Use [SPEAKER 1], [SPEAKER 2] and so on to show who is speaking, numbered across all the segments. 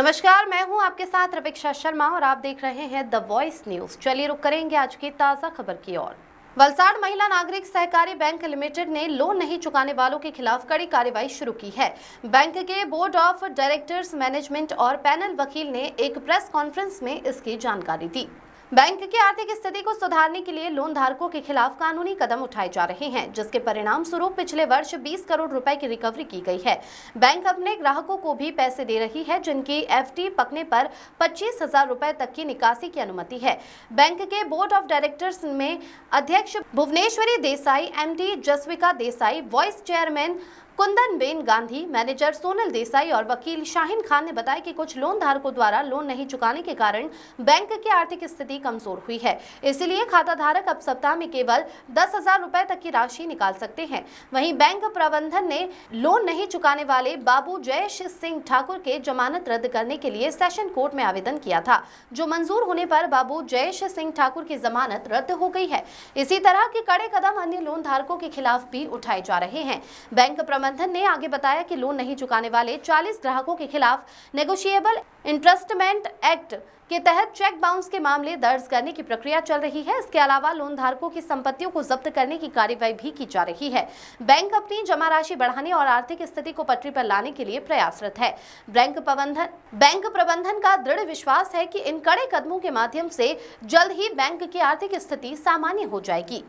[SPEAKER 1] नमस्कार, मैं हूं आपके साथ रविक्षा शर्मा और आप देख रहे हैं द वॉइस न्यूज। चलिए रुक करेंगे आज की ताजा खबर की ओर। वलसाड़ महिला नागरिक सहकारी बैंक लिमिटेड ने लोन नहीं चुकाने वालों के खिलाफ कड़ी कार्रवाई शुरू की है। बैंक के बोर्ड ऑफ डायरेक्टर्स, मैनेजमेंट और पैनल वकील ने एक प्रेस कॉन्फ्रेंस में इसकी जानकारी दी। बैंक की आर्थिक स्थिति को सुधारने के लिए लोन धारकों के खिलाफ कानूनी कदम उठाए जा रहे हैं, जिसके परिणाम स्वरूप पिछले वर्ष 20 करोड़ रुपए की रिकवरी की गई है। बैंक अपने ग्राहकों को भी पैसे दे रही है, जिनकी एफडी पकने पर 25,000 रुपए तक की निकासी की अनुमति है। बैंक के बोर्ड ऑफ डायरेक्टर्स में अध्यक्ष Bhuvaneshwari Desai, MD Jasvika Desai, vice chairman Kundanben Gandhi, manager Sonal Desai और वकील शाहीन खान ने बताया कि कुछ लोन धारकों द्वारा लोन नहीं चुकाने के कारण बैंक की आर्थिक स्थिति कमजोर हुई है। इसलिए खाता धारक अब सप्ताह में केवल 10,000 रुपए तक की राशि निकाल सकते हैं। वहीं बैंक प्रबंधन ने लोन नहीं चुकाने वाले बाबू जयेश सिंह ठाकुर के जमानत रद्द करने के लिए सेशन कोर्ट में आवेदन किया था, जो मंजूर होने पर बाबू जयेश सिंह ठाकुर की जमानत रद्द हो गई है। इसी तरह के कड़े कदम अन्य लोन धारकों के खिलाफ भी उठाए जा रहे हैं। बैंक प्रबंधन ने आगे बताया कि लोन नहीं चुकाने वाले 40 ग्राहकों के खिलाफ नेगोशिएबल इंटरेस्टमेंट एक्ट के तहत चेक बाउंस के मामले दर्ज करने की प्रक्रिया चल रही है। इसके अलावा लोन धारकों की संपत्तियों को जब्त करने की कार्रवाई भी की जा रही है। बैंक अपनी जमा राशि बढ़ाने और आर्थिक स्थिति को पटरी पर लाने के लिए प्रयासरत है। बैंक प्रबंधन का दृढ़ विश्वास है कि इन कड़े कदमों के माध्यम से जल्द ही बैंक की आर्थिक स्थिति सामान्य हो जाएगी।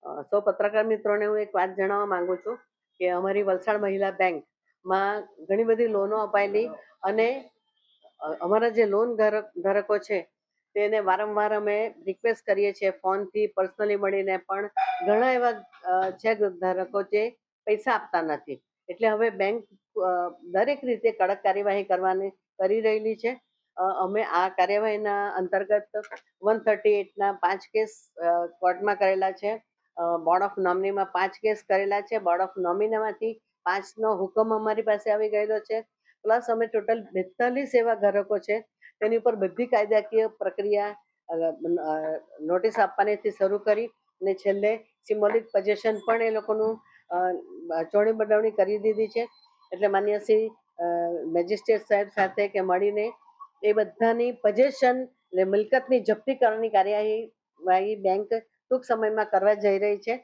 [SPEAKER 2] सौ पत्रकार मित्रों ने एक बात जणाववा मांगू छूं કે અમારી વલસાડ મહિલા બેંકમાં ઘણી બધી લોનો અપાયેલી અને અમારા જે લોન ધારકો છે તેને વારંવાર અમે રિક્વેસ્ટ કરીએ છીએ ફોનથી, પર્સનલી મળીને, પણ ઘણા એવા છે ધારકો જે પૈસા આપતા નથી। એટલે હવે બેંક દરેક રીતે કડક કાર્યવાહી કરી રહેલી છે। અમે આ કાર્યવાહીના અંતર્ગત 138ના 5 કેસ કોર્ટમાં કરેલા છે। બોર્ડ ઓફ નોમિનીમાં 5 કેસ કરેલા છે। બોર્ડ ઓફ નોમિનીમાંથી 5નો હુકમ અમારી પાસે આવી ગયેલો છે। પ્લસ અમે ટોટલ 42 એવા ગ્રાહકો છે તેની ઉપર બધી કાયદાકીય પ્રક્રિયા નોટિસ આપવાથી શરૂ કરી અને છેલ્લે સિમ્બોલિક પોઝેશન પણ એ લોકોનું ચોણી બડાવણી કરી દીધી છે। એટલે માન્ય શ્રી મેજિસ્ટ્રેટ સાહેબ સાથે કે મળીને એ બધાની પોઝેશન એટલે મિલકતની જપ્તી કરવાની કાર્યવાહી બેંક ટૂંક સમયમાં કરવા જઈ રહી છે।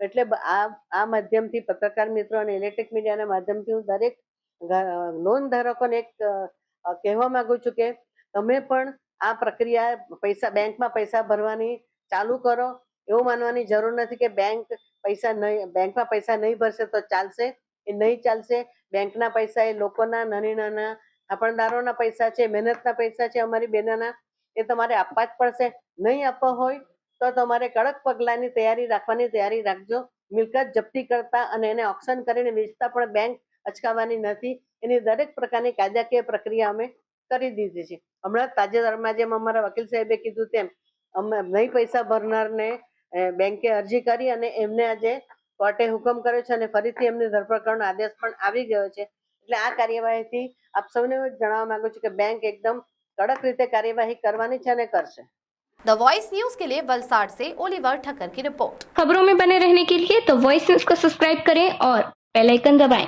[SPEAKER 2] એટલે આ માધ્યમથી પત્રકાર મિત્રો અને ઇલેક્ટ્રિક મીડિયાના માધ્યમથી હું દરેક લોન ધારકોને એક કહેવા માંગુ છું કે તમે પણ આ પ્રક્રિયા બેંકમાં પૈસા ભરવાની ચાલુ કરો। એવું માનવાની જરૂર નથી કે બેંકમાં પૈસા નહીં ભરશે તો ચાલશે, એ નહીં ચાલશે। બેંકના પૈસા એ લોકોના નાના થાપણદારોના પૈસા છે, મહેનતના પૈસા છે અમારી બહેનોના, એ તમારે આપવા જ પડશે। નહીં આપવા હોય તો તમારે કડક પગલાંની તૈયારી રાખજો। મિલકત જપ્તી કરતા અને એને ઓક્શન કરીને વેચતા પણ બેંક અચકાવવાની નથી। એની દરેક પ્રકારની કાયદાકીય પ્રક્રિયા અમે કરી દીધી છે। હમણાં તાજેતરમાં જેમ અમારા વકીલ સાહેબે કીધું તેમ અમે નહીં પૈસા ભરનારને બેંકે અરજી કરી અને એમને આજે કોર્ટે હુકમ કર્યો છે અને ફરીથી એમની ધરપકડ કરવાનો આદેશ પણ આવી ગયો છે। એટલે આ કાર્યવાહીથી આપ સૌને જણાવવા માંગુ છું કે બેંક એકદમ કડક રીતે કાર્યવાही કરવાની છે અને કરશે।
[SPEAKER 1] द वॉइस न्यूज के लिए वलसाड़ से ओलिवर ठक्कर की रिपोर्ट।
[SPEAKER 3] खबरों में बने रहने के लिए द वॉइस न्यूज को सब्सक्राइब करें और बेल आइकन दबाएं।